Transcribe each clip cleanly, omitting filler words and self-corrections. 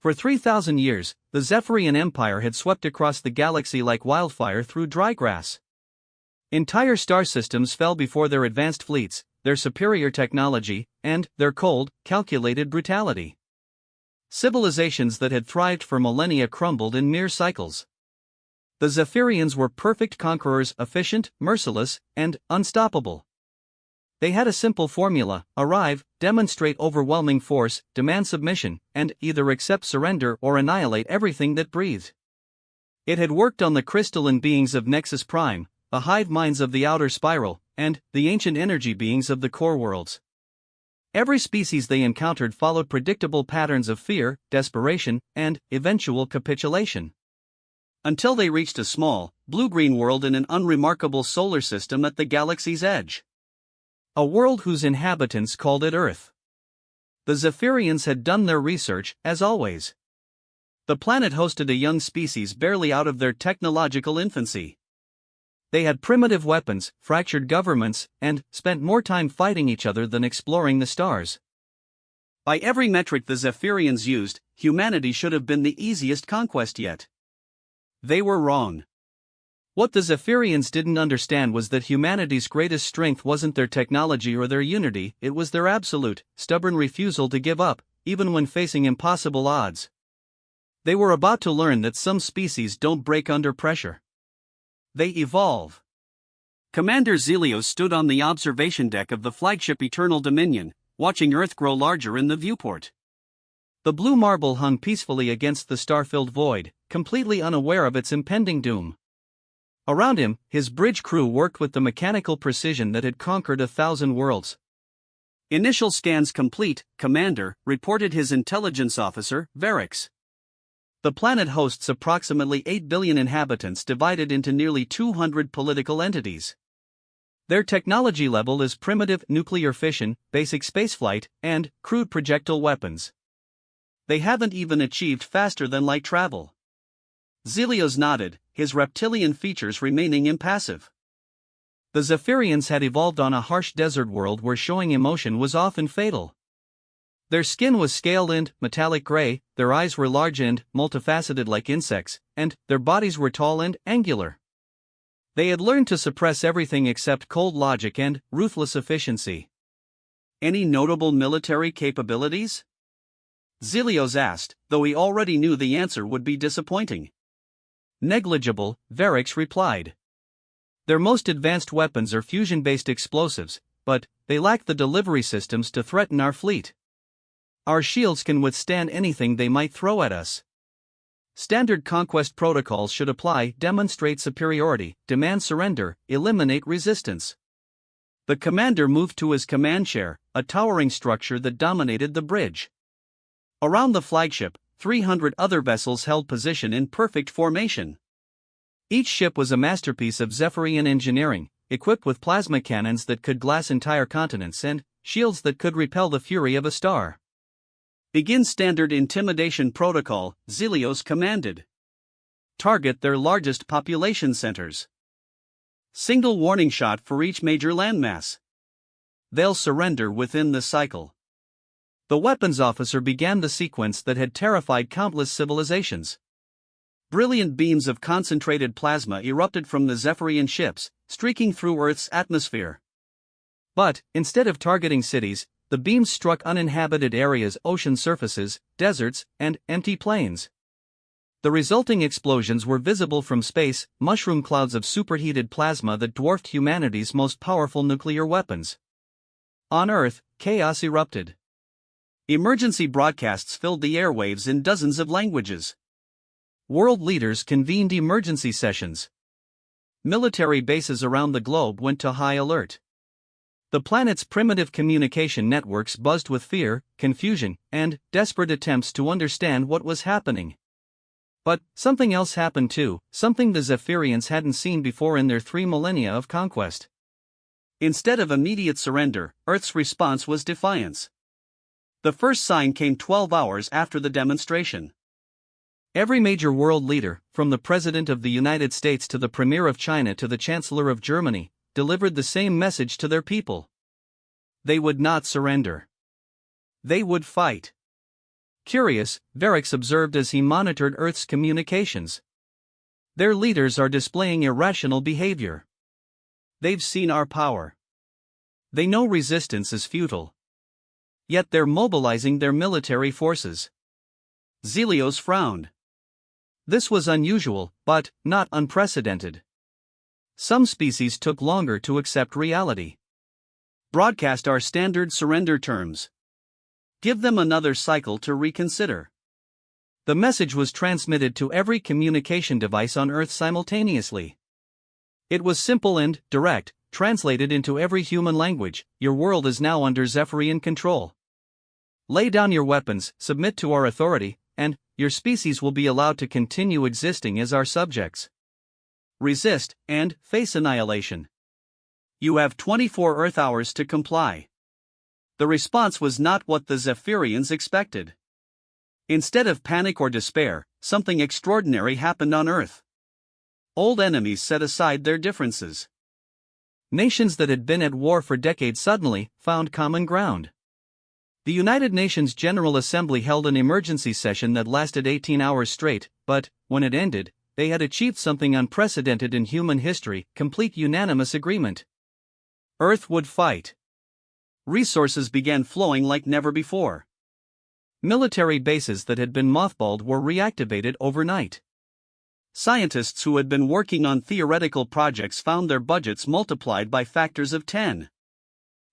For 3,000 years, the Zephyrian Empire had swept across the galaxy like wildfire through dry grass. Entire star systems fell before their advanced fleets, their superior technology, and their cold, calculated brutality. Civilizations that had thrived for millennia crumbled in mere cycles. The Zephyrians were perfect conquerors, efficient, merciless, and unstoppable. They had a simple formula: arrive, demonstrate overwhelming force, demand submission, and either accept surrender or annihilate everything that breathed. It had worked on the crystalline beings of Nexus Prime, the hive minds of the outer spiral, and the ancient energy beings of the core worlds. Every species they encountered followed predictable patterns of fear, desperation, and eventual capitulation. Until they reached a small, blue-green world in an unremarkable solar system at the galaxy's edge. A world whose inhabitants called it Earth. The Zephyrians had done their research, as always. The planet hosted a young species barely out of their technological infancy. They had primitive weapons, fractured governments, and spent more time fighting each other than exploring the stars. By every metric the Zephyrians used, humanity should have been the easiest conquest yet. They were wrong. What the Zephyrians didn't understand was that humanity's greatest strength wasn't their technology or their unity, it was their absolute, stubborn refusal to give up, even when facing impossible odds. They were about to learn that some species don't break under pressure. They evolve. Commander Zelios stood on the observation deck of the flagship Eternal Dominion, watching Earth grow larger in the viewport. The blue marble hung peacefully against the star-filled void, completely unaware of its impending doom. Around him, his bridge crew worked with the mechanical precision that had conquered 1,000 worlds. Initial scans complete, Commander, reported his intelligence officer, Varix. The planet hosts approximately 8 billion inhabitants divided into nearly 200 political entities. Their technology level is primitive nuclear fission, basic spaceflight, and crude projectile weapons. They haven't even achieved faster-than-light travel. Zelios nodded, his reptilian features remaining impassive. The Zephyrians had evolved on a harsh desert world where showing emotion was often fatal. Their skin was scaled and metallic gray, their eyes were large and multifaceted like insects, and their bodies were tall and angular. They had learned to suppress everything except cold logic and ruthless efficiency. Any notable military capabilities? Zelios asked, though he already knew the answer would be disappointing. Negligible, Varix replied. Their most advanced weapons are fusion-based explosives, but they lack the delivery systems to threaten our fleet. Our shields can withstand anything they might throw at us. Standard conquest protocols should apply: demonstrate superiority, demand surrender, eliminate resistance. The commander moved to his command chair, a towering structure that dominated the bridge. Around the flagship, 300 other vessels held position in perfect formation. Each ship was a masterpiece of Zephyrian engineering, equipped with plasma cannons that could glass entire continents and shields that could repel the fury of a star. Begin standard intimidation protocol, Zelios commanded. Target their largest population centers. Single warning shot for each major landmass. They'll surrender within the cycle. The weapons officer began the sequence that had terrified countless civilizations. Brilliant beams of concentrated plasma erupted from the Zephyrian ships, streaking through Earth's atmosphere. But, instead of targeting cities, the beams struck uninhabited areas, ocean surfaces, deserts, and empty plains. The resulting explosions were visible from space, mushroom clouds of superheated plasma that dwarfed humanity's most powerful nuclear weapons. On Earth, chaos erupted. Emergency broadcasts filled the airwaves in dozens of languages. World leaders convened emergency sessions. Military bases around the globe went to high alert. The planet's primitive communication networks buzzed with fear, confusion, and desperate attempts to understand what was happening. But something else happened too, something the Zephyrians hadn't seen before in their 3 millennia of conquest. Instead of immediate surrender, Earth's response was defiance. The first sign came 12 hours after the demonstration. Every major world leader, from the President of the United States to the Premier of China to the Chancellor of Germany, delivered the same message to their people. They would not surrender. They would fight. Curious, Varix observed as he monitored Earth's communications. Their leaders are displaying irrational behavior. They've seen our power. They know resistance is futile. Yet they're mobilizing their military forces. Zelios frowned. This was unusual, but not unprecedented. Some species took longer to accept reality. Broadcast our standard surrender terms. Give them another cycle to reconsider. The message was transmitted to every communication device on Earth simultaneously. It was simple and direct, translated into every human language. Your world is now under Zephyrian control. Lay down your weapons, submit to our authority, and your species will be allowed to continue existing as our subjects. Resist, and face annihilation. You have 24 Earth hours to comply. The response was not what the Zephyrians expected. Instead of panic or despair, something extraordinary happened on Earth. Old enemies set aside their differences. Nations that had been at war for decades suddenly found common ground. The United Nations General Assembly held an emergency session that lasted 18 hours straight, but, when it ended, they had achieved something unprecedented in human history: complete unanimous agreement. Earth would fight. Resources began flowing like never before. Military bases that had been mothballed were reactivated overnight. Scientists who had been working on theoretical projects found their budgets multiplied by factors of 10.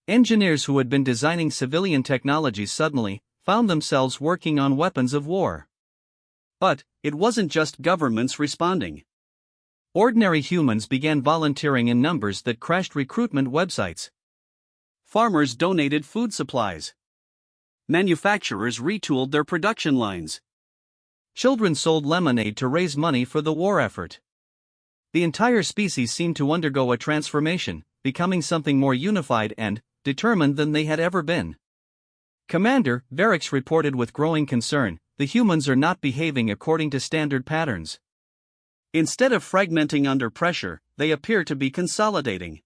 Engineers who had been designing civilian technologies suddenly found themselves working on weapons of war. But it wasn't just governments responding. Ordinary humans began volunteering in numbers that crashed recruitment websites. Farmers donated food supplies. Manufacturers retooled their production lines. Children sold lemonade to raise money for the war effort. The entire species seemed to undergo a transformation, becoming something more unified and determined than they had ever been. Commander, Varix reported with growing concern, the humans are not behaving according to standard patterns. Instead of fragmenting under pressure, they appear to be consolidating.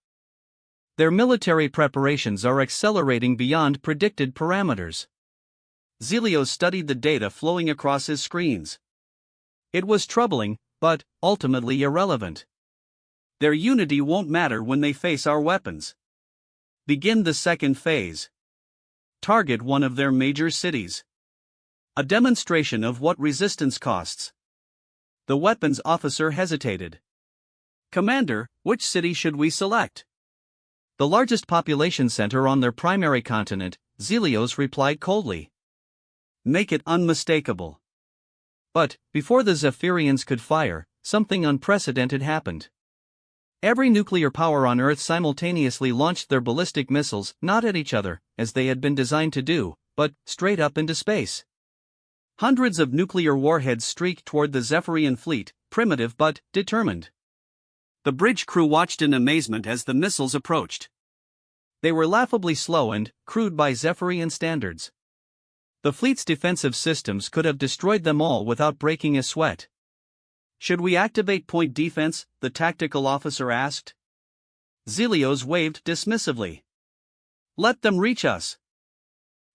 Their military preparations are accelerating beyond predicted parameters. Zelios studied the data flowing across his screens. It was troubling, but ultimately irrelevant. Their unity won't matter when they face our weapons. Begin the second phase. Target one of their major cities. A demonstration of what resistance costs. The weapons officer hesitated. Commander, which city should we select? The largest population center on their primary continent, Zelios replied coldly. Make it unmistakable. But, before the Zephyrians could fire, something unprecedented happened. Every nuclear power on Earth simultaneously launched their ballistic missiles, not at each other, as they had been designed to do, but straight up into space. Hundreds of nuclear warheads streaked toward the Zephyrian fleet, primitive but determined. The bridge crew watched in amazement as the missiles approached. They were laughably slow and crude by Zephyrian standards. The fleet's defensive systems could have destroyed them all without breaking a sweat. Should we activate point defense? The tactical officer asked. Zelios waved dismissively. Let them reach us.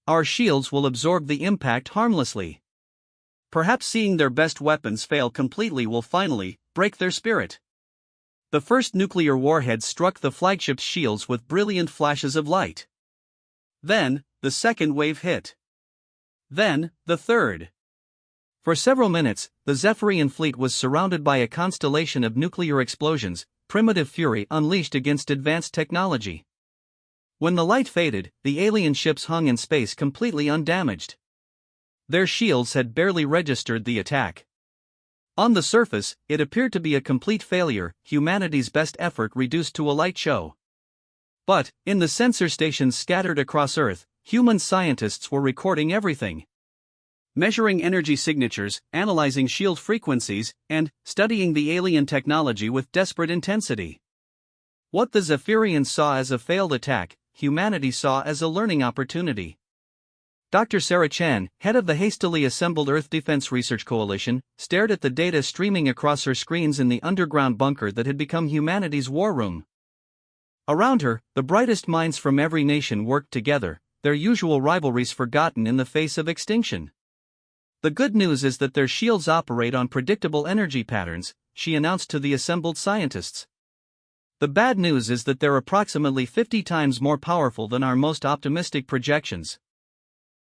Our shields will absorb the impact harmlessly. Perhaps seeing their best weapons fail completely will finally break their spirit. The first nuclear warhead struck the flagship's shields with brilliant flashes of light. Then, the second wave hit. Then, the third. For several minutes, the Zephyrian fleet was surrounded by a constellation of nuclear explosions, primitive fury unleashed against advanced technology. When the light faded, the alien ships hung in space completely undamaged. Their shields had barely registered the attack. On the surface, it appeared to be a complete failure, humanity's best effort reduced to a light show. But, in the sensor stations scattered across Earth, human scientists were recording everything. Measuring energy signatures, analyzing shield frequencies, and studying the alien technology with desperate intensity. What the Zephyrians saw as a failed attack, humanity saw as a learning opportunity. Dr. Sarah Chan, head of the hastily assembled Earth Defense Research Coalition, stared at the data streaming across her screens in the underground bunker that had become humanity's war room. Around her, the brightest minds from every nation worked together, their usual rivalries forgotten in the face of extinction. The good news is that their shields operate on predictable energy patterns, she announced to the assembled scientists. The bad news is that they're approximately 50 times more powerful than our most optimistic projections.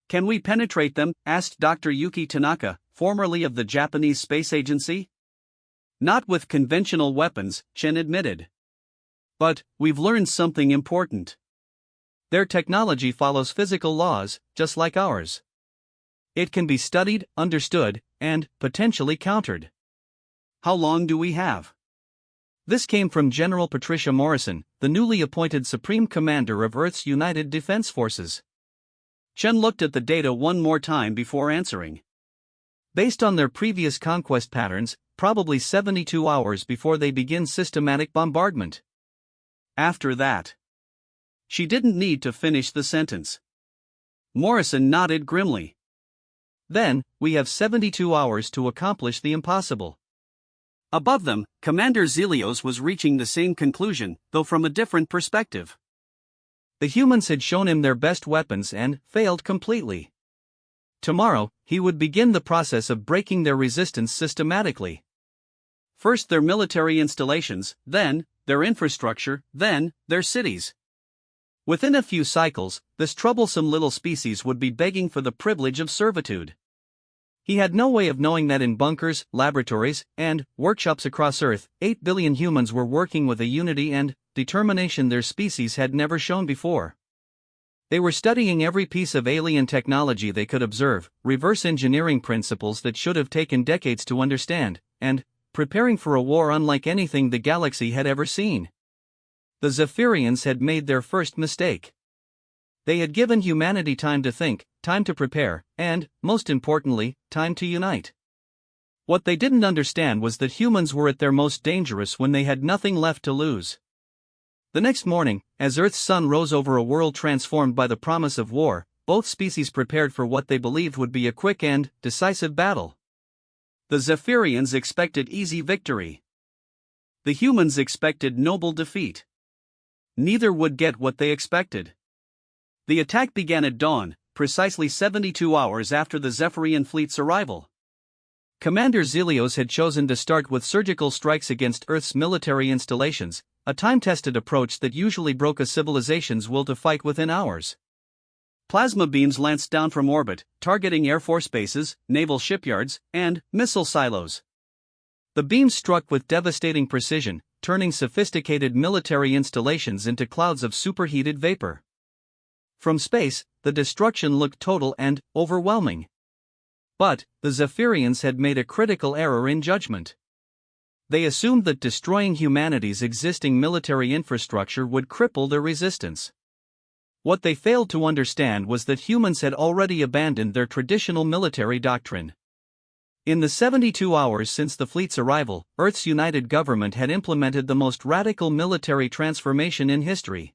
Can we penetrate them? Asked Dr. Yuki Tanaka, formerly of the Japanese Space Agency. Not with conventional weapons, Chen admitted. But we've learned something important. Their technology follows physical laws, just like ours. It can be studied, understood, and potentially countered. How long do we have? This came from General Patricia Morrison, the newly appointed Supreme Commander of Earth's United Defense Forces. Chen looked at the data one more time before answering. Based on their previous conquest patterns, probably 72 hours before they begin systematic bombardment. After that. She didn't need to finish the sentence. Morrison nodded grimly. Then, we have 72 hours to accomplish the impossible. Above them, Commander Zelios was reaching the same conclusion, though from a different perspective. The humans had shown him their best weapons and failed completely. Tomorrow, he would begin the process of breaking their resistance systematically. First their military installations, then their infrastructure, then their cities. Within a few cycles, this troublesome little species would be begging for the privilege of servitude. He had no way of knowing that in bunkers, laboratories, and workshops across Earth, 8 billion humans were working with a unity and determination their species had never shown before. They were studying every piece of alien technology they could observe, reverse engineering principles that should have taken decades to understand, and preparing for a war unlike anything the galaxy had ever seen. The Zephyrians had made their first mistake. They had given humanity time to think, time to prepare, and, most importantly, time to unite. What they didn't understand was that humans were at their most dangerous when they had nothing left to lose. The next morning, as Earth's sun rose over a world transformed by the promise of war, both species prepared for what they believed would be a quick and decisive battle. The Zephyrians expected easy victory. The humans expected noble defeat. Neither would get what they expected. The attack began at dawn, precisely 72 hours after the Zephyrian fleet's arrival. Commander Zelios had chosen to start with surgical strikes against Earth's military installations, a time-tested approach that usually broke a civilization's will to fight within hours. Plasma beams lanced down from orbit, targeting Air Force bases, naval shipyards, and missile silos. The beams struck with devastating precision, turning sophisticated military installations into clouds of superheated vapor. From space, the destruction looked total and overwhelming. But the Zephyrians had made a critical error in judgment. They assumed that destroying humanity's existing military infrastructure would cripple their resistance. What they failed to understand was that humans had already abandoned their traditional military doctrine. In the 72 hours since the fleet's arrival, Earth's united government had implemented the most radical military transformation in history.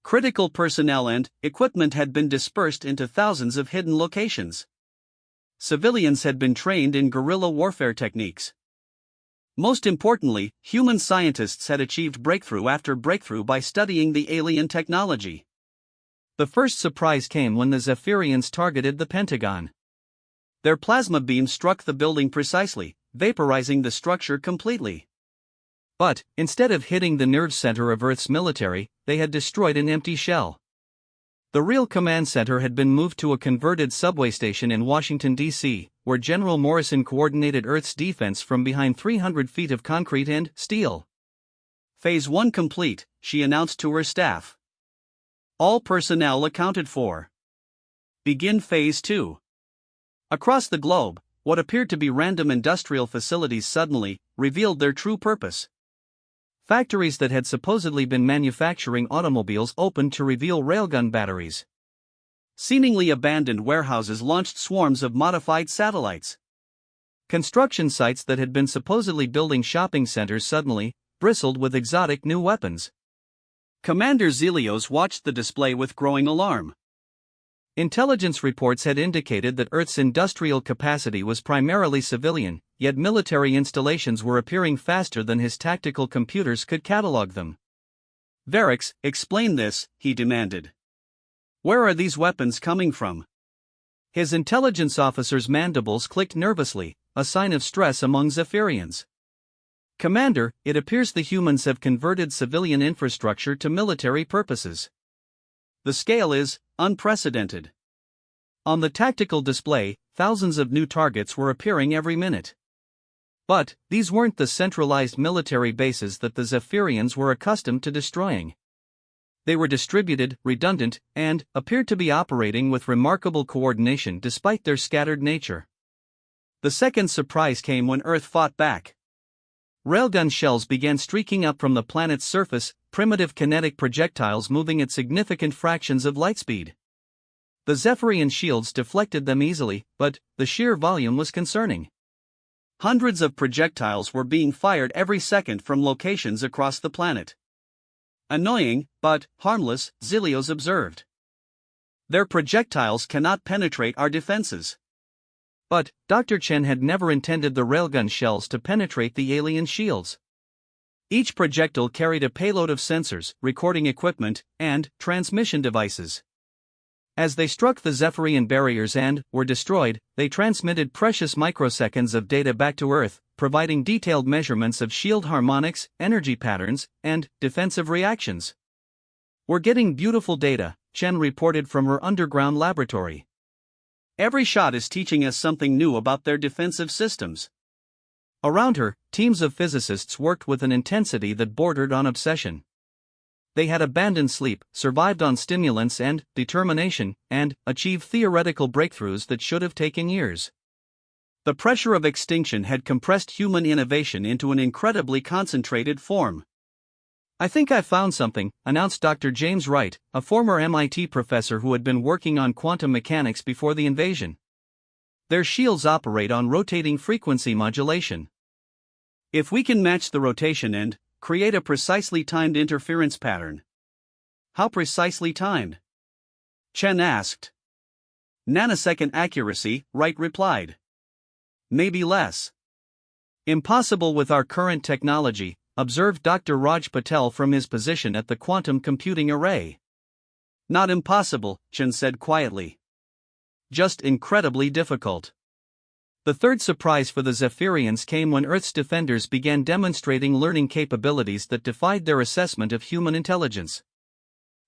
Critical personnel and equipment had been dispersed into thousands of hidden locations. Civilians had been trained in guerrilla warfare techniques. Most importantly, human scientists had achieved breakthrough after breakthrough by studying the alien technology. The first surprise came when the Zephyrians targeted the Pentagon. Their plasma beam struck the building precisely, vaporizing the structure completely. But, instead of hitting the nerve center of Earth's military, they had destroyed an empty shell. The real command center had been moved to a converted subway station in Washington, D.C., where General Morrison coordinated Earth's defense from behind 300 feet of concrete and steel. Phase 1 complete, she announced to her staff. All personnel accounted for. Begin Phase 2. Across the globe, what appeared to be random industrial facilities suddenly revealed their true purpose. Factories that had supposedly been manufacturing automobiles opened to reveal railgun batteries. Seemingly abandoned warehouses launched swarms of modified satellites. Construction sites that had been supposedly building shopping centers suddenly bristled with exotic new weapons. Commander Zelios watched the display with growing alarm. Intelligence reports had indicated that Earth's industrial capacity was primarily civilian, yet military installations were appearing faster than his tactical computers could catalog them. "Varix, explain this," he demanded. "Where are these weapons coming from? His intelligence officer's mandibles clicked nervously, a sign of stress among Zephyrians. "Commander, it appears the humans have converted civilian infrastructure to military purposes. The scale is unprecedented." On the tactical display, thousands of new targets were appearing every minute. But these weren't the centralized military bases that the Zephyrians were accustomed to destroying. They were distributed, redundant, and appeared to be operating with remarkable coordination despite their scattered nature. The second surprise came when Earth fought back. Railgun shells began streaking up from the planet's surface, primitive kinetic projectiles moving at significant fractions of light speed. The Zephyrian shields deflected them easily, but the sheer volume was concerning. Hundreds of projectiles were being fired every second from locations across the planet. "Annoying, but harmless," Zilios observed. "Their projectiles cannot penetrate our defenses." But Dr. Chen had never intended the railgun shells to penetrate the alien shields. Each projectile carried a payload of sensors, recording equipment, and transmission devices. As they struck the Zephyrian barriers and were destroyed, they transmitted precious microseconds of data back to Earth, providing detailed measurements of shield harmonics, energy patterns, and defensive reactions. "We're getting beautiful data," Chen reported from her underground laboratory. "Every shot is teaching us something new about their defensive systems." Around her, teams of physicists worked with an intensity that bordered on obsession. They had abandoned sleep, survived on stimulants and determination, and achieved theoretical breakthroughs that should have taken years. The pressure of extinction had compressed human innovation into an incredibly concentrated form. "I think I've found something," announced Dr. James Wright, a former MIT professor who had been working on quantum mechanics before the invasion. "Their shields operate on rotating frequency modulation. If we can match the rotation and create a precisely timed interference pattern." "How precisely timed?" Chen asked. "Nanosecond accuracy," Wright replied. "Maybe less." "Impossible with our current technology," observed Dr. Raj Patel from his position at the quantum computing array. "Not impossible," Chen said quietly. "Just incredibly difficult." The third surprise for the Zephyrians came when Earth's defenders began demonstrating learning capabilities that defied their assessment of human intelligence.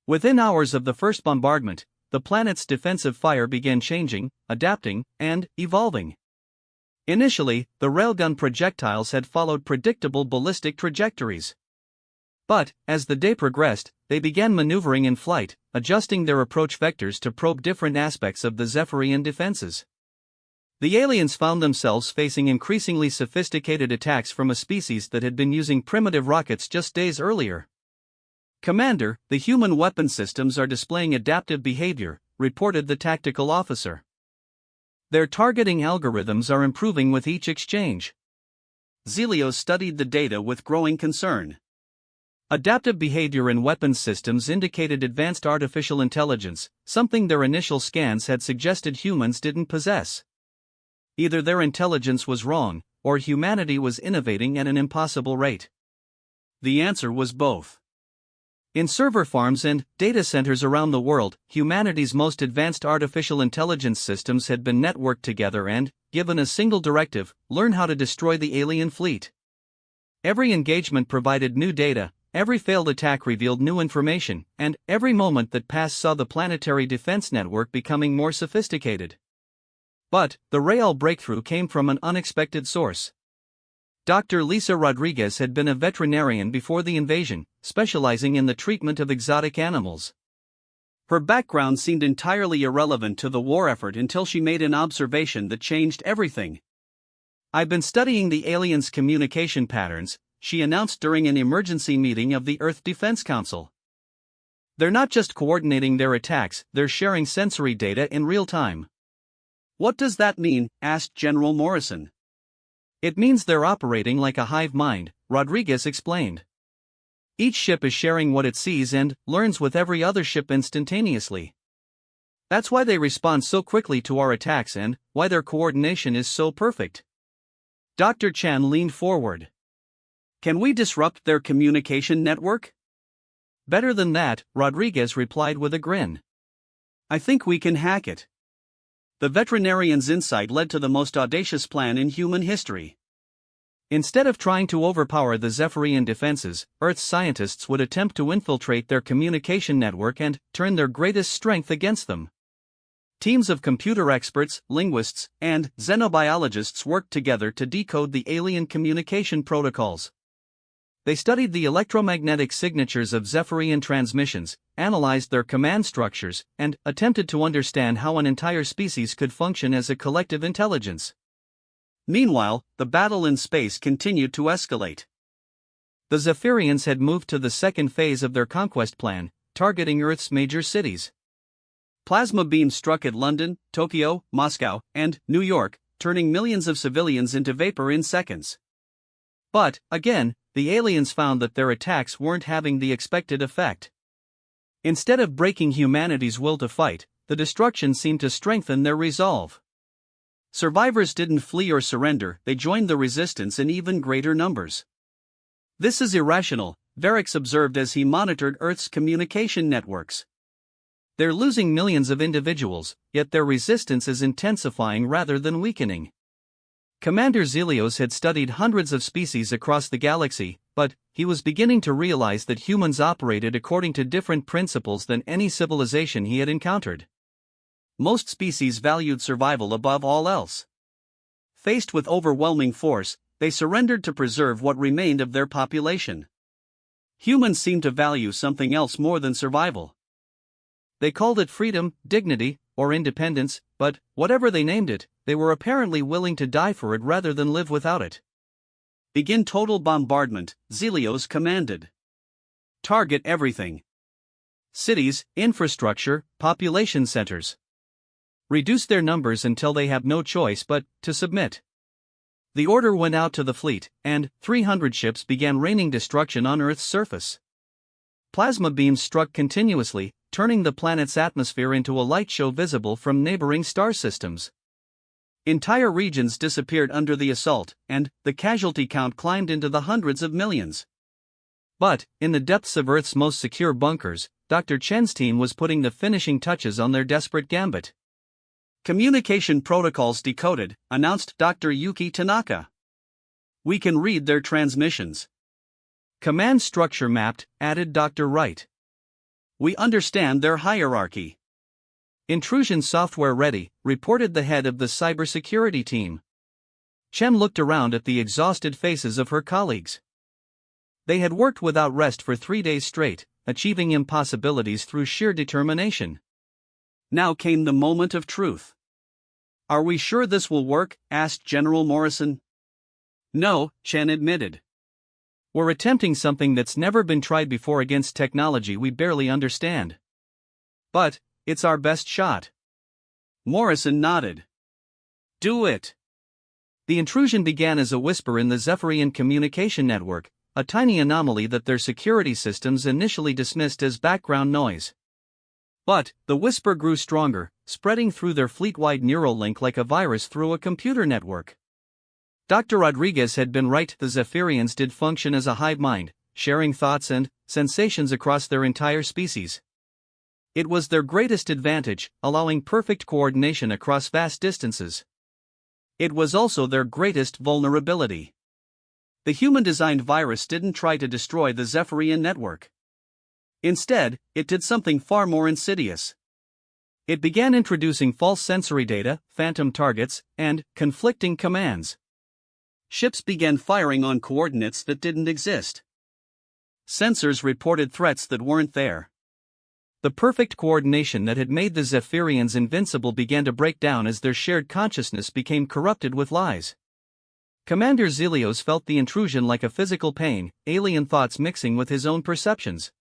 Within hours of the first bombardment, the planet's defensive fire began changing, adapting, and evolving. Initially, the railgun projectiles had followed predictable ballistic trajectories. But, as the day progressed, they began maneuvering in flight, adjusting their approach vectors to probe different aspects of the Zephyrian defenses. The aliens found themselves facing increasingly sophisticated attacks from a species that had been using primitive rockets just days earlier. "Commander, the human weapon systems are displaying adaptive behavior," reported the tactical officer. "Their targeting algorithms are improving with each exchange." Zilios studied the data with growing concern. Adaptive behavior in weapons systems indicated advanced artificial intelligence, something their initial scans had suggested humans didn't possess. Either their intelligence was wrong, or humanity was innovating at an impossible rate. The answer was both. In server farms and data centers around the world, humanity's most advanced artificial intelligence systems had been networked together and, given a single directive, learn how to destroy the alien fleet. Every engagement provided new data, every failed attack revealed new information, and every moment that passed saw the planetary defense network becoming more sophisticated. But the real breakthrough came from an unexpected source. Dr. Lisa Rodriguez had been a veterinarian before the invasion, specializing in the treatment of exotic animals. Her background seemed entirely irrelevant to the war effort until she made an observation that changed everything. "I've been studying the aliens' communication patterns," she announced during an emergency meeting of the Earth Defense Council. "They're not just coordinating their attacks, they're sharing sensory data in real time." "What does that mean?" asked General Morrison. "It means they're operating like a hive mind," Rodriguez explained. "Each ship is sharing what it sees and learns with every other ship instantaneously. That's why they respond so quickly to our attacks and why their coordination is so perfect." Dr. Chan leaned forward. "Can we disrupt their communication network?" "Better than that," Rodriguez replied with a grin. "I think we can hack it." The veterinarian's insight led to the most audacious plan in human history. Instead of trying to overpower the Zephyrian defenses, Earth's scientists would attempt to infiltrate their communication network and turn their greatest strength against them. Teams of computer experts, linguists, and xenobiologists worked together to decode the alien communication protocols. They studied the electromagnetic signatures of Zephyrian transmissions, analyzed their command structures, and attempted to understand how an entire species could function as a collective intelligence. Meanwhile, the battle in space continued to escalate. The Zephyrians had moved to the second phase of their conquest plan, targeting Earth's major cities. Plasma beams struck at London, Tokyo, Moscow, and New York, turning millions of civilians into vapor in seconds. But, again, the aliens found that their attacks weren't having the expected effect. Instead of breaking humanity's will to fight, the destruction seemed to strengthen their resolve. Survivors didn't flee or surrender, they joined the resistance in even greater numbers. This is irrational, Varix observed as he monitored Earth's communication networks. They're losing millions of individuals, yet their resistance is intensifying rather than weakening. Commander Zelios had studied hundreds of species across the galaxy, but he was beginning to realize that humans operated according to different principles than any civilization he had encountered. Most species valued survival above all else. Faced with overwhelming force, they surrendered to preserve what remained of their population. Humans seemed to value something else more than survival. They called it freedom, dignity, or independence, but whatever they named it, they were apparently willing to die for it rather than live without it. Begin total bombardment, Zelios commanded. Target everything. Cities, infrastructure, population centers. Reduce their numbers until they have no choice but to submit. The order went out to the fleet, and 300 ships began raining destruction on Earth's surface. Plasma beams struck continuously, turning the planet's atmosphere into a light show visible from neighboring star systems. Entire regions disappeared under the assault, and the casualty count climbed into the hundreds of millions. But, in the depths of Earth's most secure bunkers, Dr. Chen's team was putting the finishing touches on their desperate gambit. Communication protocols decoded, announced Dr. Yuki Tanaka. We can read their transmissions. Command structure mapped, added Dr. Wright. We understand their hierarchy. Intrusion software ready, reported the head of the cybersecurity team. Chen looked around at the exhausted faces of her colleagues. They had worked without rest for 3 days straight, achieving impossibilities through sheer determination. Now came the moment of truth. Are we sure this will work? Asked General Morrison. No, Chen admitted. We're attempting something that's never been tried before against technology we barely understand. But it's our best shot. Morrison nodded. Do it. The intrusion began as a whisper in the Zephyrian communication network, a tiny anomaly that their security systems initially dismissed as background noise. But the whisper grew stronger, spreading through their fleet-wide neural link like a virus through a computer network. Dr. Rodriguez had been right, the Zephyrians did function as a hive mind, sharing thoughts and sensations across their entire species. It was their greatest advantage, allowing perfect coordination across vast distances. It was also their greatest vulnerability. The human-designed virus didn't try to destroy the Zephyrian network. Instead, it did something far more insidious. It began introducing false sensory data, phantom targets, and conflicting commands. Ships began firing on coordinates that didn't exist. Sensors reported threats that weren't there. The perfect coordination that had made the Zephyrians invincible began to break down as their shared consciousness became corrupted with lies. Commander Zelios felt the intrusion like a physical pain, alien thoughts mixing with his own perceptions.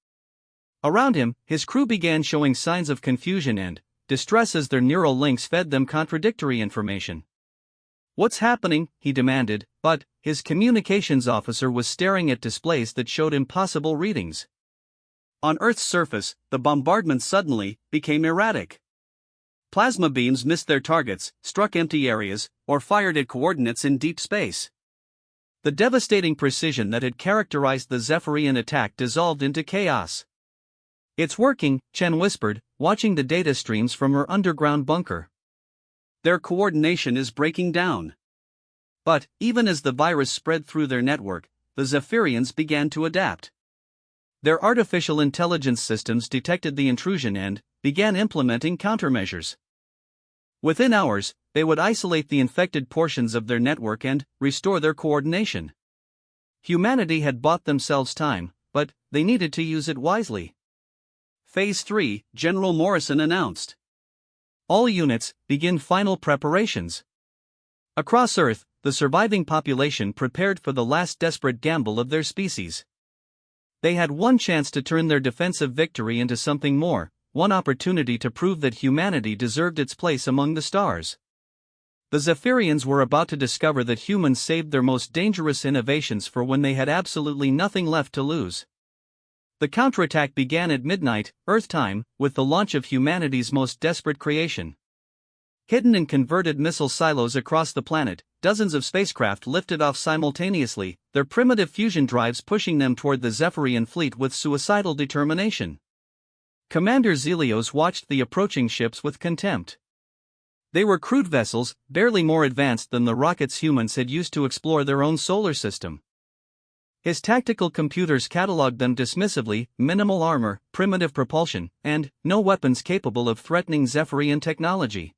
Around him, his crew began showing signs of confusion and distress as their neural links fed them contradictory information. What's happening? He demanded, but his communications officer was staring at displays that showed impossible readings. On Earth's surface, the bombardment suddenly became erratic. Plasma beams missed their targets, struck empty areas, or fired at coordinates in deep space. The devastating precision that had characterized the Zephyrian attack dissolved into chaos. It's working, Chen whispered, watching the data streams from her underground bunker. Their coordination is breaking down. But, even as the virus spread through their network, the Zephyrians began to adapt. Their artificial intelligence systems detected the intrusion and began implementing countermeasures. Within hours, they would isolate the infected portions of their network and restore their coordination. Humanity had bought themselves time, but they needed to use it wisely. Phase 3, General Morrison announced. All units, begin final preparations. Across Earth, the surviving population prepared for the last desperate gamble of their species. They had one chance to turn their defensive victory into something more, one opportunity to prove that humanity deserved its place among the stars. The Zephyrians were about to discover that humans saved their most dangerous innovations for when they had absolutely nothing left to lose. The counterattack began at midnight, Earth time, with the launch of humanity's most desperate creation. Hidden in converted missile silos across the planet, dozens of spacecraft lifted off simultaneously, their primitive fusion drives pushing them toward the Zephyrian fleet with suicidal determination. Commander Zelios watched the approaching ships with contempt. They were crude vessels, barely more advanced than the rockets humans had used to explore their own solar system. His tactical computers cataloged them dismissively: minimal armor, primitive propulsion, and no weapons capable of threatening Zephyrian technology.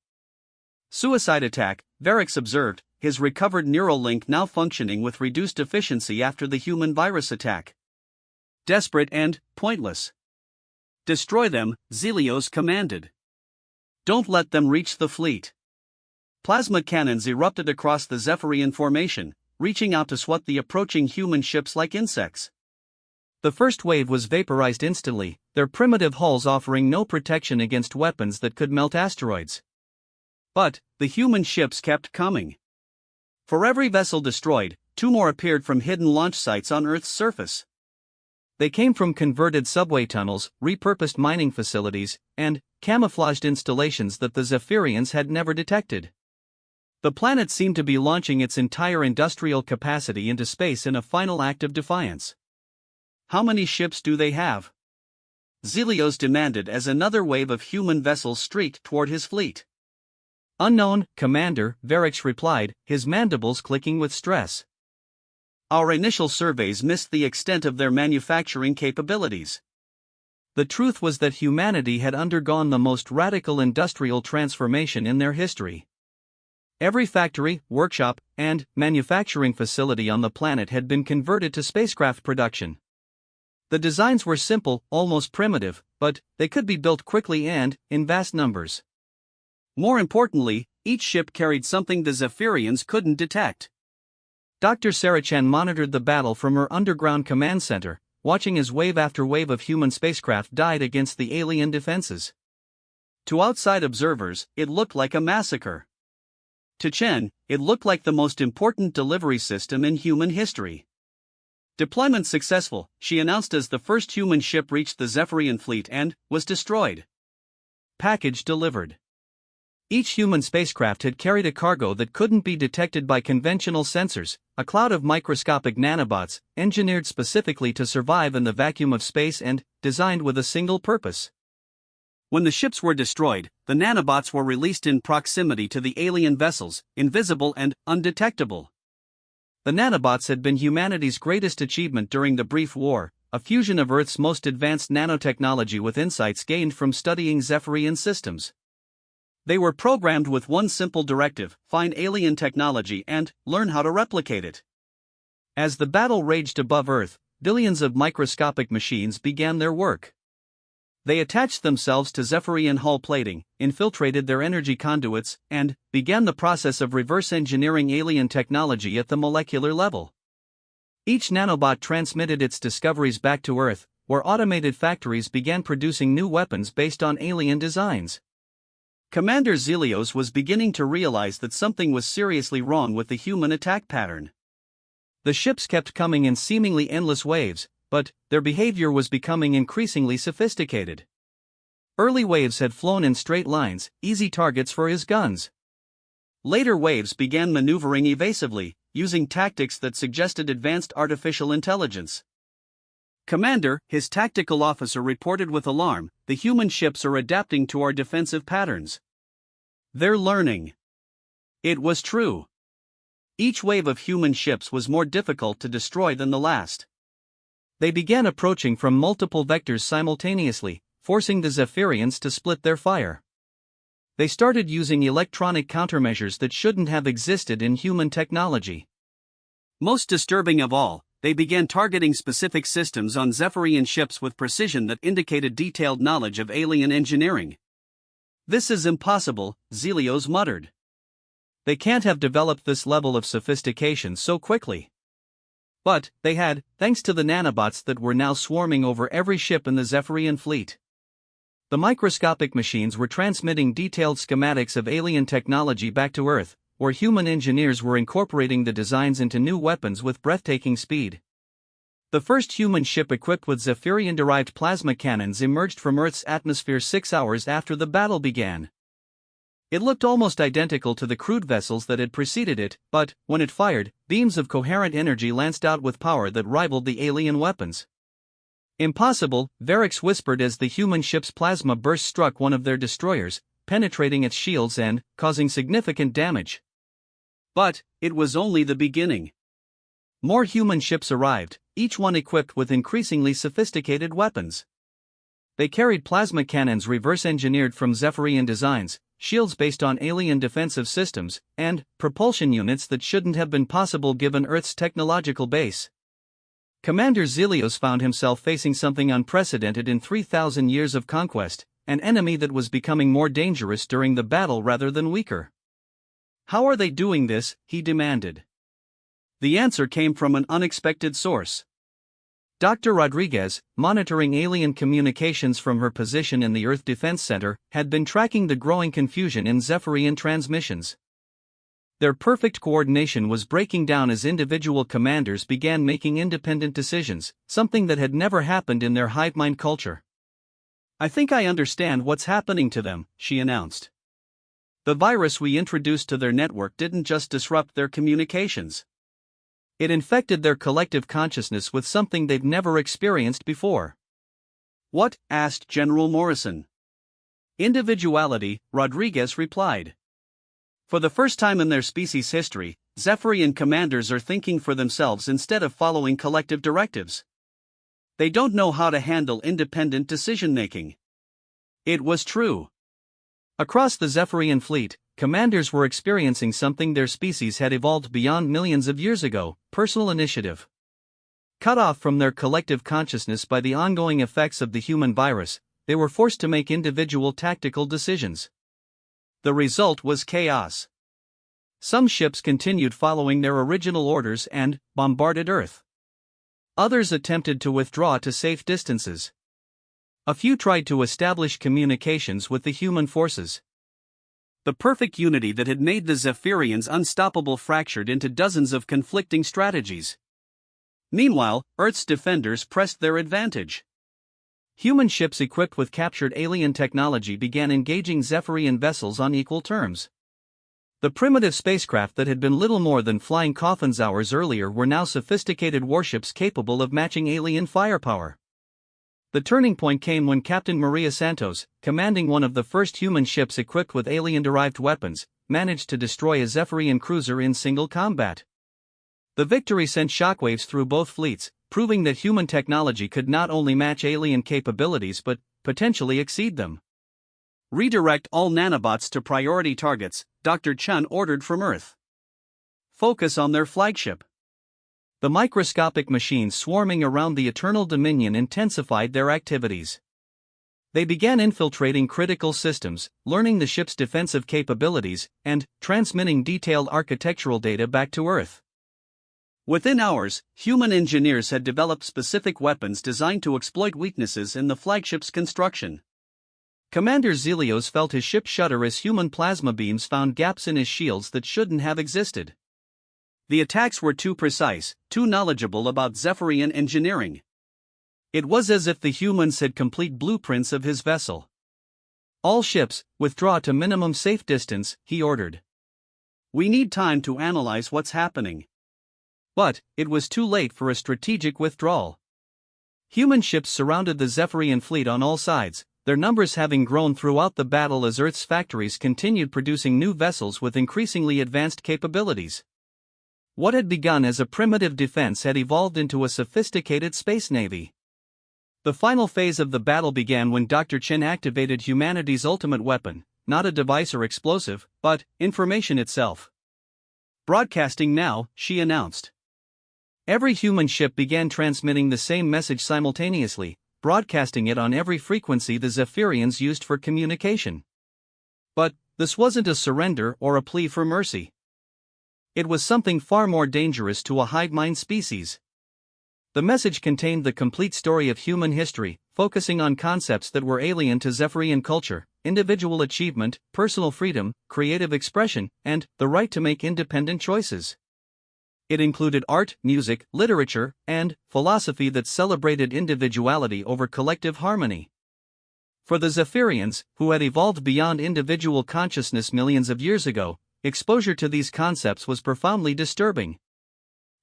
Suicide attack, Varix observed, his recovered neural link now functioning with reduced efficiency after the human virus attack. Desperate and pointless. Destroy them, Zelios commanded. Don't let them reach the fleet. Plasma cannons erupted across the Zephyrian formation, reaching out to swat the approaching human ships like insects. The first wave was vaporized instantly, their primitive hulls offering no protection against weapons that could melt asteroids. But the human ships kept coming. For every vessel destroyed, 2 more appeared from hidden launch sites on Earth's surface. They came from converted subway tunnels, repurposed mining facilities, and camouflaged installations that the Zephyrians had never detected. The planet seemed to be launching its entire industrial capacity into space in a final act of defiance. How many ships do they have? Zelios demanded as another wave of human vessels streaked toward his fleet. Unknown, Commander, Varix replied, his mandibles clicking with stress. Our initial surveys missed the extent of their manufacturing capabilities. The truth was that humanity had undergone the most radical industrial transformation in their history. Every factory, workshop, and manufacturing facility on the planet had been converted to spacecraft production. The designs were simple, almost primitive, but they could be built quickly and in vast numbers. More importantly, each ship carried something the Zephyrians couldn't detect. Dr. Sarachan monitored the battle from her underground command center, watching as wave after wave of human spacecraft died against the alien defenses. To outside observers, it looked like a massacre. To Chen, it looked like the most important delivery system in human history. Deployment successful, she announced as the first human ship reached the Zephyrian fleet and was destroyed. Package delivered. Each human spacecraft had carried a cargo that couldn't be detected by conventional sensors, a cloud of microscopic nanobots, engineered specifically to survive in the vacuum of space and designed with a single purpose. When the ships were destroyed, the nanobots were released in proximity to the alien vessels, invisible and undetectable. The nanobots had been humanity's greatest achievement during the brief war, a fusion of Earth's most advanced nanotechnology with insights gained from studying Zephyrian systems. They were programmed with one simple directive: find alien technology and learn how to replicate it. As the battle raged above Earth, billions of microscopic machines began their work. They attached themselves to Zephyrian hull plating, infiltrated their energy conduits, and began the process of reverse engineering alien technology at the molecular level. Each nanobot transmitted its discoveries back to Earth, where automated factories began producing new weapons based on alien designs. Commander Zelios was beginning to realize that something was seriously wrong with the human attack pattern. The ships kept coming in seemingly endless waves, but their behavior was becoming increasingly sophisticated. Early waves had flown in straight lines, easy targets for his guns. Later waves began maneuvering evasively, using tactics that suggested advanced artificial intelligence. Commander, his tactical officer reported with alarm, the human ships are adapting to our defensive patterns. They're learning. It was true. Each wave of human ships was more difficult to destroy than the last. They began approaching from multiple vectors simultaneously, forcing the Zephyrians to split their fire. They started using electronic countermeasures that shouldn't have existed in human technology. Most disturbing of all, they began targeting specific systems on Zephyrian ships with precision that indicated detailed knowledge of alien engineering. "This is impossible," Zelios muttered. They can't have developed this level of sophistication so quickly. But they had, thanks to the nanobots that were now swarming over every ship in the Zephyrian fleet. The microscopic machines were transmitting detailed schematics of alien technology back to Earth, where human engineers were incorporating the designs into new weapons with breathtaking speed. The first human ship equipped with Zephyrian-derived plasma cannons emerged from Earth's atmosphere 6 hours after the battle began. It looked almost identical to the crude vessels that had preceded it, but, when it fired, beams of coherent energy lanced out with power that rivaled the alien weapons. "Impossible," Varix whispered as the human ship's plasma burst struck one of their destroyers, penetrating its shields and causing significant damage. But it was only the beginning. More human ships arrived, each one equipped with increasingly sophisticated weapons. They carried plasma cannons reverse-engineered from Zephyrian designs, shields based on alien defensive systems, and propulsion units that shouldn't have been possible given Earth's technological base. Commander Zelios found himself facing something unprecedented in 3,000 years of conquest, an enemy that was becoming more dangerous during the battle rather than weaker. "How are they doing this?" he demanded. The answer came from an unexpected source. Dr. Rodriguez, monitoring alien communications from her position in the Earth Defense Center, had been tracking the growing confusion in Zephyrian transmissions. Their perfect coordination was breaking down as individual commanders began making independent decisions, something that had never happened in their hive mind culture. "I think I understand what's happening to them," she announced. "The virus we introduced to their network didn't just disrupt their communications. It infected their collective consciousness with something they've never experienced before." "What?" asked General Morrison. "Individuality," Rodriguez replied. "For the first time in their species' history, Zephyrian commanders are thinking for themselves instead of following collective directives. They don't know how to handle independent decision-making." It was true. Across the Zephyrian fleet, commanders were experiencing something their species had evolved beyond millions of years ago: personal initiative. Cut off from their collective consciousness by the ongoing effects of the human virus, they were forced to make individual tactical decisions. The result was chaos. Some ships continued following their original orders and bombarded Earth. Others attempted to withdraw to safe distances. A few tried to establish communications with the human forces. The perfect unity that had made the Zephyrians unstoppable fractured into dozens of conflicting strategies. Meanwhile, Earth's defenders pressed their advantage. Human ships equipped with captured alien technology began engaging Zephyrian vessels on equal terms. The primitive spacecraft that had been little more than flying coffins hours earlier were now sophisticated warships capable of matching alien firepower. The turning point came when Captain Maria Santos, commanding one of the first human ships equipped with alien-derived weapons, managed to destroy a Zephyrian cruiser in single combat. The victory sent shockwaves through both fleets, proving that human technology could not only match alien capabilities but potentially exceed them. "Redirect all nanobots to priority targets," Dr. Chun ordered from Earth. "Focus on their flagship." The microscopic machines swarming around the Eternal Dominion intensified their activities. They began infiltrating critical systems, learning the ship's defensive capabilities, and transmitting detailed architectural data back to Earth. Within hours, human engineers had developed specific weapons designed to exploit weaknesses in the flagship's construction. Commander Zelios felt his ship shudder as human plasma beams found gaps in his shields that shouldn't have existed. The attacks were too precise, too knowledgeable about Zephyrian engineering. It was as if the humans had complete blueprints of his vessel. "All ships, withdraw to minimum safe distance," he ordered. "We need time to analyze what's happening." But it was too late for a strategic withdrawal. Human ships surrounded the Zephyrian fleet on all sides, their numbers having grown throughout the battle as Earth's factories continued producing new vessels with increasingly advanced capabilities. What had begun as a primitive defense had evolved into a sophisticated space navy. The final phase of the battle began when Dr. Chen activated humanity's ultimate weapon, not a device or explosive, but information itself. "Broadcasting now," she announced. Every human ship began transmitting the same message simultaneously, broadcasting it on every frequency the Zephyrians used for communication. But this wasn't a surrender or a plea for mercy. It was something far more dangerous to a hive mind species. The message contained the complete story of human history, focusing on concepts that were alien to Zephyrian culture: individual achievement, personal freedom, creative expression, and the right to make independent choices. It included art, music, literature, and philosophy that celebrated individuality over collective harmony. For the Zephyrians, who had evolved beyond individual consciousness millions of years ago, exposure to these concepts was profoundly disturbing.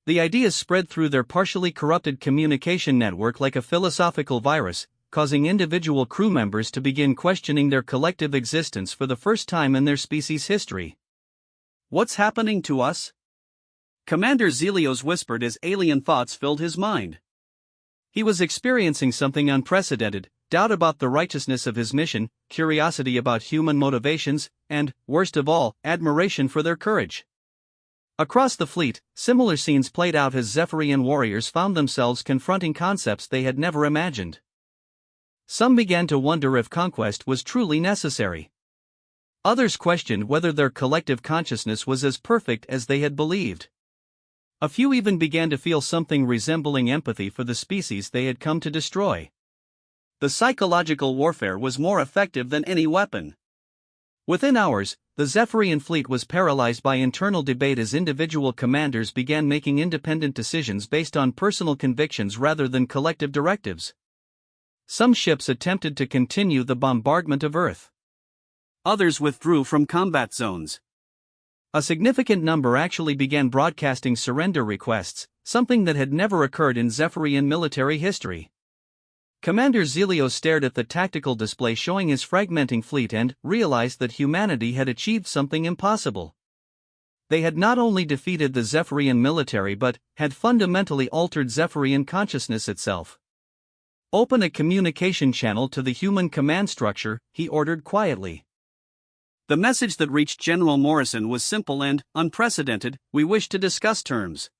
The ideas spread through their partially corrupted communication network like a philosophical virus, causing individual crew members to begin questioning their collective existence for the first time in their species' history. "What's happening to us?" Commander Zelios whispered as alien thoughts filled his mind. He was experiencing something unprecedented: doubt about the righteousness of his mission, curiosity about human motivations, and, worst of all, admiration for their courage. Across the fleet, similar scenes played out as Zephyrian warriors found themselves confronting concepts they had never imagined. Some began to wonder if conquest was truly necessary. Others questioned whether their collective consciousness was as perfect as they had believed. A few even began to feel something resembling empathy for the species they had come to destroy. The psychological warfare was more effective than any weapon. Within hours, the Zephyrian fleet was paralyzed by internal debate as individual commanders began making independent decisions based on personal convictions rather than collective directives. Some ships attempted to continue the bombardment of Earth. Others withdrew from combat zones. A significant number actually began broadcasting surrender requests, something that had never occurred in Zephyrian military history. Commander Zelios stared at the tactical display showing his fragmenting fleet and realized that humanity had achieved something impossible. They had not only defeated the Zephyrian military but had fundamentally altered Zephyrian consciousness itself. "Open a communication channel to the human command structure," he ordered quietly. The message that reached General Morrison was simple and unprecedented: "We wish to discuss terms."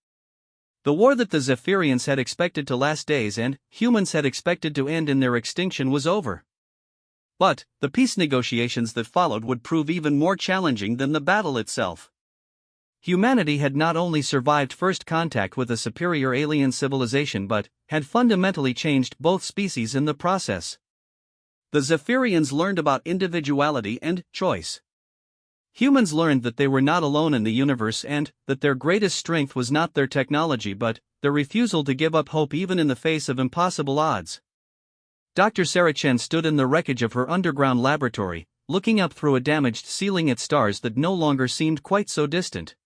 The war that the Zephyrians had expected to last days and humans had expected to end in their extinction was over. But the peace negotiations that followed would prove even more challenging than the battle itself. Humanity had not only survived first contact with a superior alien civilization but had fundamentally changed both species in the process. The Zephyrians learned about individuality and choice. Humans learned that they were not alone in the universe and that their greatest strength was not their technology but their refusal to give up hope even in the face of impossible odds. Dr. Sarah Chen stood in the wreckage of her underground laboratory, looking up through a damaged ceiling at stars that no longer seemed quite so distant.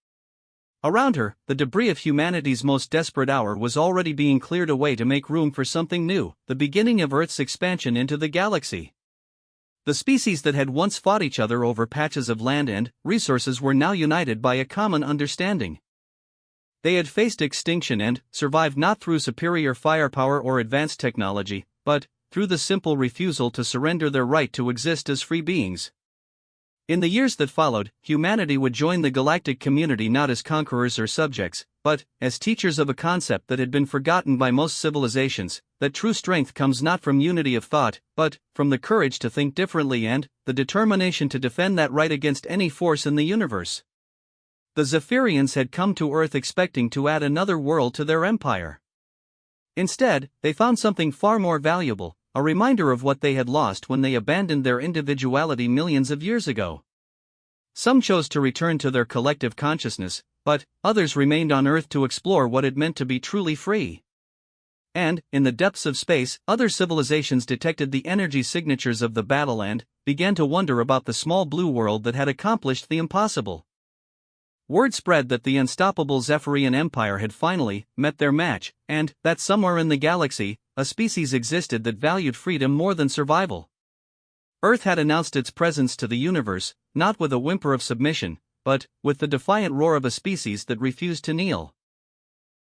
Around her, the debris of humanity's most desperate hour was already being cleared away to make room for something new, the beginning of Earth's expansion into the galaxy. The species that had once fought each other over patches of land and resources were now united by a common understanding. They had faced extinction and survived not through superior firepower or advanced technology, but through the simple refusal to surrender their right to exist as free beings. In the years that followed, humanity would join the galactic community not as conquerors or subjects, but as teachers of a concept that had been forgotten by most civilizations: that true strength comes not from unity of thought, but from the courage to think differently and the determination to defend that right against any force in the universe. The Zephyrians had come to Earth expecting to add another world to their empire. Instead, they found something far more valuable: a reminder of what they had lost when they abandoned their individuality millions of years ago. Some chose to return to their collective consciousness, but others remained on Earth to explore what it meant to be truly free. And, in the depths of space, other civilizations detected the energy signatures of the battle and began to wonder about the small blue world that had accomplished the impossible. Word spread that the unstoppable Zephyrian Empire had finally met their match, and that somewhere in the galaxy, a species existed that valued freedom more than survival. Earth had announced its presence to the universe, not with a whimper of submission, but with the defiant roar of a species that refused to kneel.